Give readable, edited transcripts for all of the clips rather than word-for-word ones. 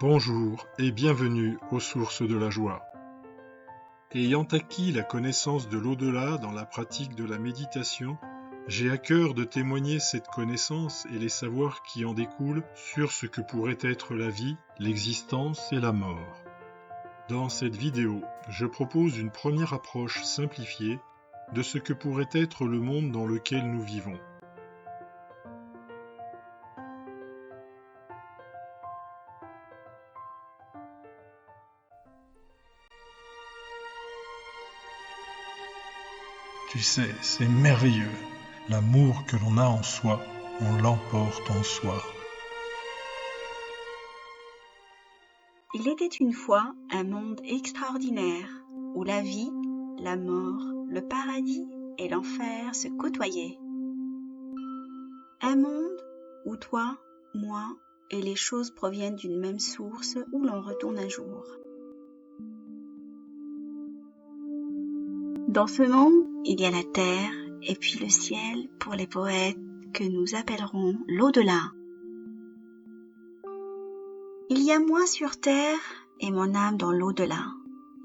Bonjour et bienvenue aux sources de la joie. Ayant acquis la connaissance de l'au-delà dans la pratique de la méditation, j'ai à cœur de témoigner cette connaissance et les savoirs qui en découlent sur ce que pourrait être la vie, l'existence et la mort. Dans cette vidéo, je propose une première approche simplifiée de ce que pourrait être le monde dans lequel nous vivons. Tu sais, c'est merveilleux. L'amour que l'on a en soi, on l'emporte en soi. Il était une fois un monde extraordinaire où la vie, la mort, le paradis et l'enfer se côtoyaient. Un monde où toi, moi et les choses proviennent d'une même source où l'on retourne un jour. Dans ce monde, il y a la terre et puis le ciel pour les poètes que nous appellerons l'au-delà. Il y a moi sur terre et mon âme dans l'au-delà.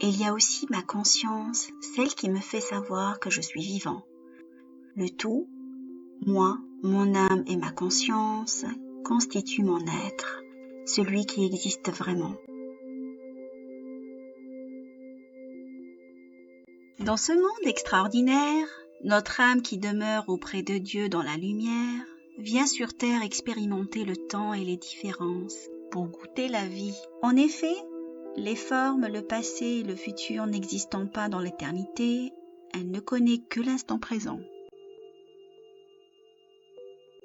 Et il y a aussi ma conscience, celle qui me fait savoir que je suis vivant. Le tout, moi, mon âme et ma conscience, constituent mon être, celui qui existe vraiment. Dans ce monde extraordinaire, notre âme qui demeure auprès de Dieu dans la lumière, vient sur terre expérimenter le temps et les différences pour goûter la vie. En effet, les formes, le passé et le futur n'existant pas dans l'éternité, elle ne connaît que l'instant présent.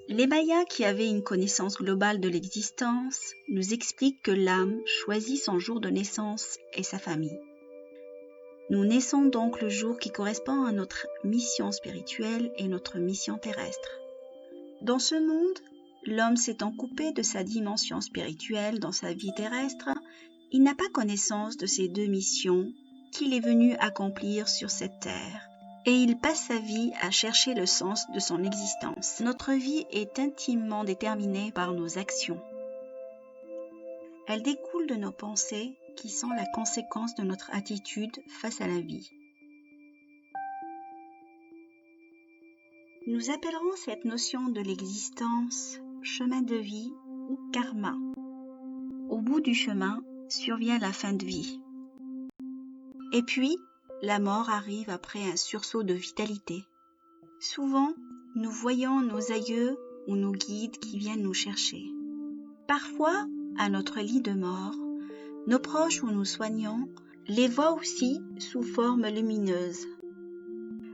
Les Mayas, qui avaient une connaissance globale de l'existence, nous expliquent que l'âme choisit son jour de naissance et sa famille. Nous naissons donc le jour qui correspond à notre mission spirituelle et notre mission terrestre. Dans ce monde, l'homme s'étant coupé de sa dimension spirituelle dans sa vie terrestre, il n'a pas connaissance de ces deux missions qu'il est venu accomplir sur cette terre, et il passe sa vie à chercher le sens de son existence. Notre vie est intimement déterminée par nos actions. Elle découle de nos pensées qui sont la conséquence de notre attitude face à la vie. Nous appellerons cette notion de l'existence chemin de vie ou karma. Au bout du chemin survient la fin de vie. Et puis, la mort arrive après un sursaut de vitalité. Souvent, nous voyons nos aïeux ou nos guides qui viennent nous chercher. Parfois, à notre lit de mort, nos proches où nous soignons les voient aussi sous forme lumineuse.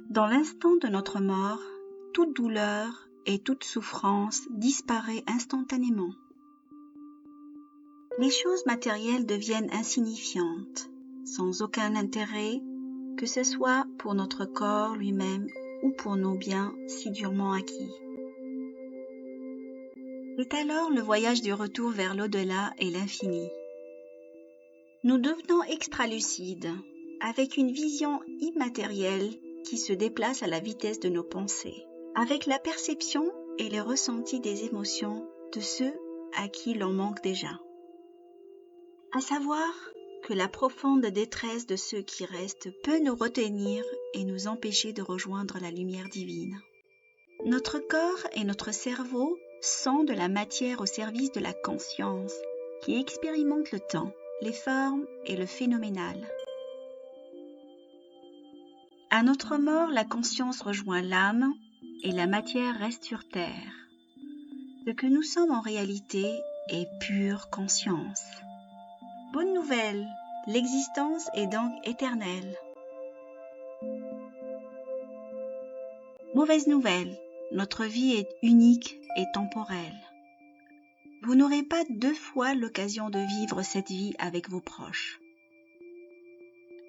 Dans l'instant de notre mort, toute douleur et toute souffrance disparaît instantanément. Les choses matérielles deviennent insignifiantes, sans aucun intérêt, que ce soit pour notre corps lui-même ou pour nos biens si durement acquis. C'est alors le voyage du retour vers l'au-delà et l'infini. Nous devenons extralucides, avec une vision immatérielle qui se déplace à la vitesse de nos pensées, avec la perception et les ressentis des émotions de ceux à qui l'on manque déjà. À savoir que la profonde détresse de ceux qui restent peut nous retenir et nous empêcher de rejoindre la lumière divine. Notre corps et notre cerveau sont de la matière au service de la conscience qui expérimente le temps, les formes et le phénoménal. À notre mort, la conscience rejoint l'âme et la matière reste sur terre. Ce que nous sommes en réalité est pure conscience. Bonne nouvelle, l'existence est donc éternelle. Mauvaise nouvelle, notre vie est unique et temporelle. Vous n'aurez pas deux fois l'occasion de vivre cette vie avec vos proches.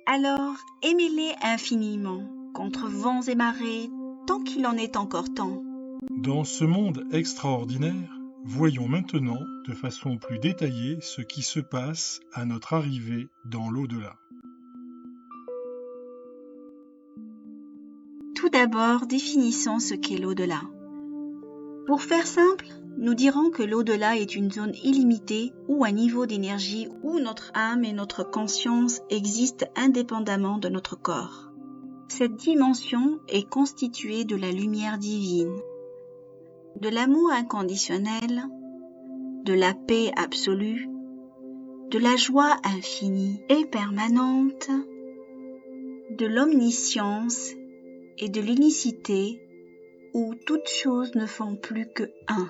Alors, aimez-les infiniment, contre vents et marées, tant qu'il en est encore temps. Dans ce monde extraordinaire, voyons maintenant de façon plus détaillée ce qui se passe à notre arrivée dans l'au-delà. Tout d'abord, définissons ce qu'est l'au-delà. Pour faire simple, nous dirons que l'au-delà est une zone illimitée ou un niveau d'énergie où notre âme et notre conscience existent indépendamment de notre corps. Cette dimension est constituée de la lumière divine, de l'amour inconditionnel, de la paix absolue, de la joie infinie et permanente, de l'omniscience et de l'unicité où toutes choses ne font plus que un.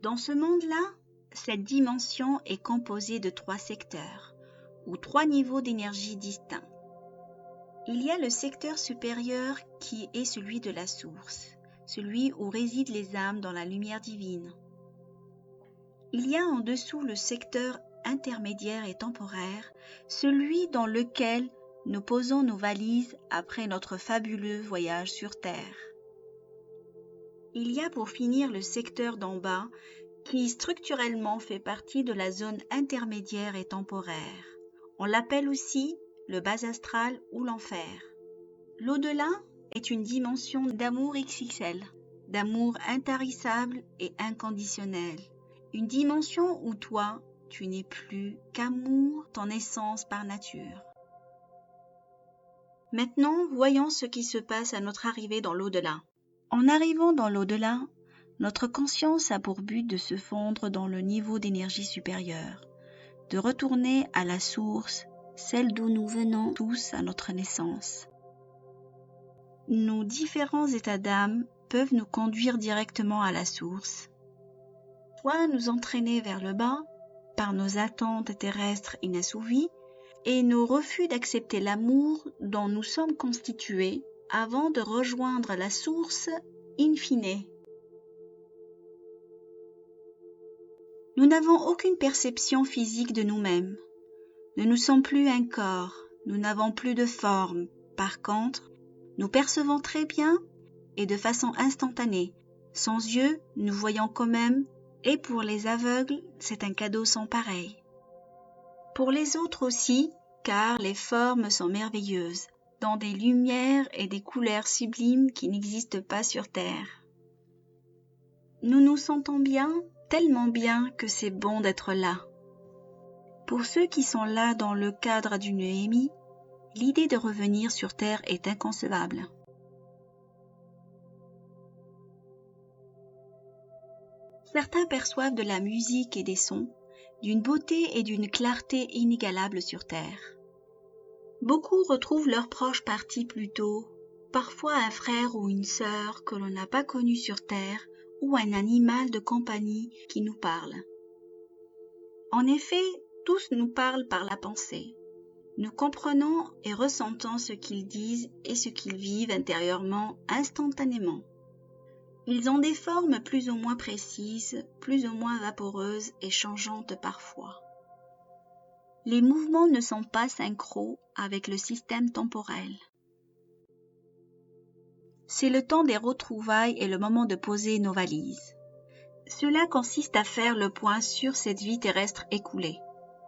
Dans ce monde-là, cette dimension est composée de 3 secteurs, ou 3 niveaux d'énergie distincts. Il y a le secteur supérieur qui est celui de la source, celui où résident les âmes dans la lumière divine. Il y a en dessous le secteur intermédiaire et temporaire, celui dans lequel nous posons nos valises après notre fabuleux voyage sur Terre. Il y a pour finir le secteur d'en bas qui structurellement fait partie de la zone intermédiaire et temporaire. On l'appelle aussi le bas astral ou l'enfer. L'au-delà est une dimension d'amour XXL, d'amour intarissable et inconditionnel. Une dimension où toi, tu n'es plus qu'amour, ton essence par nature. Maintenant, voyons ce qui se passe à notre arrivée dans l'au-delà. En arrivant dans l'au-delà, notre conscience a pour but de se fondre dans le niveau d'énergie supérieure, de retourner à la source, celle d'où nous venons tous à notre naissance. Nos différents états d'âme peuvent nous conduire directement à la source, soit nous entraîner vers le bas par nos attentes terrestres inassouvies et nos refus d'accepter l'amour dont nous sommes constitués avant de rejoindre la source in fine. Nous n'avons aucune perception physique de nous-mêmes. Nous ne sommes plus un corps, nous n'avons plus de forme. Par contre, nous percevons très bien et de façon instantanée. Sans yeux, nous voyons quand même, et pour les aveugles, c'est un cadeau sans pareil. Pour les autres aussi, car les formes sont merveilleuses, dans des lumières et des couleurs sublimes qui n'existent pas sur Terre. Nous nous sentons bien, tellement bien que c'est bon d'être là. Pour ceux qui sont là dans le cadre d'une EMI, l'idée de revenir sur Terre est inconcevable. Certains perçoivent de la musique et des sons, d'une beauté et d'une clarté inégalables sur Terre. Beaucoup retrouvent leurs proches partis plus tôt, parfois un frère ou une sœur que l'on n'a pas connu sur Terre, ou un animal de compagnie qui nous parle. En effet, tous nous parlent par la pensée. Nous comprenons et ressentons ce qu'ils disent et ce qu'ils vivent intérieurement instantanément. Ils ont des formes plus ou moins précises, plus ou moins vaporeuses et changeantes parfois. Les mouvements ne sont pas synchros avec le système temporel. C'est le temps des retrouvailles et le moment de poser nos valises. Cela consiste à faire le point sur cette vie terrestre écoulée.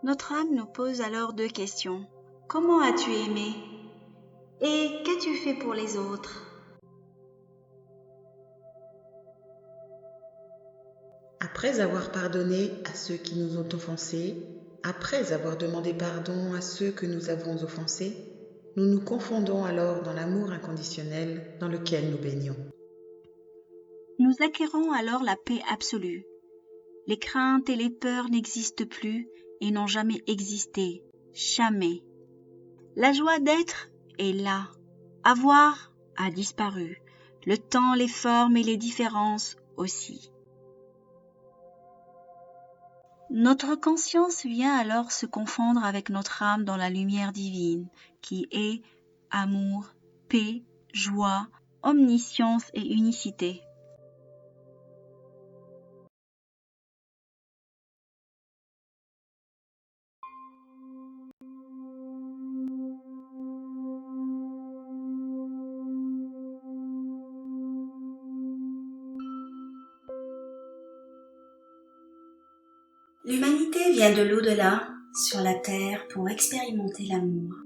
Notre âme nous pose alors 2 questions. Comment as-tu aimé? Et qu'as-tu fait pour les autres? Après avoir pardonné à ceux qui nous ont offensés, après avoir demandé pardon à ceux que nous avons offensés, nous nous confondons alors dans l'amour inconditionnel dans lequel nous baignons. Nous acquérons alors la paix absolue. Les craintes et les peurs n'existent plus et n'ont jamais existé. Jamais. La joie d'être est là. Avoir a disparu. Le temps, les formes et les différences aussi. Notre conscience vient alors se confondre avec notre âme dans la lumière divine, qui est amour, paix, joie, omniscience et unicité. vient de l'au-delà sur la terre pour expérimenter l'amour.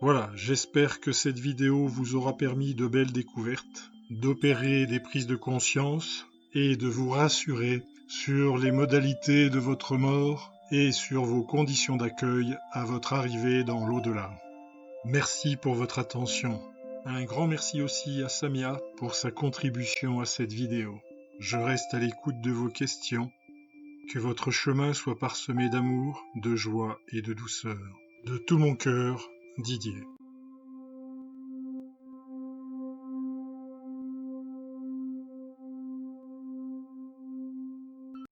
Voilà, j'espère que cette vidéo vous aura permis de belles découvertes, d'opérer des prises de conscience et de vous rassurer sur les modalités de votre mort et sur vos conditions d'accueil à votre arrivée dans l'au-delà. Merci pour votre attention. Un grand merci aussi à Samia pour sa contribution à cette vidéo. Je reste à l'écoute de vos questions. Que votre chemin soit parsemé d'amour, de joie et de douceur. De tout mon cœur, Didier.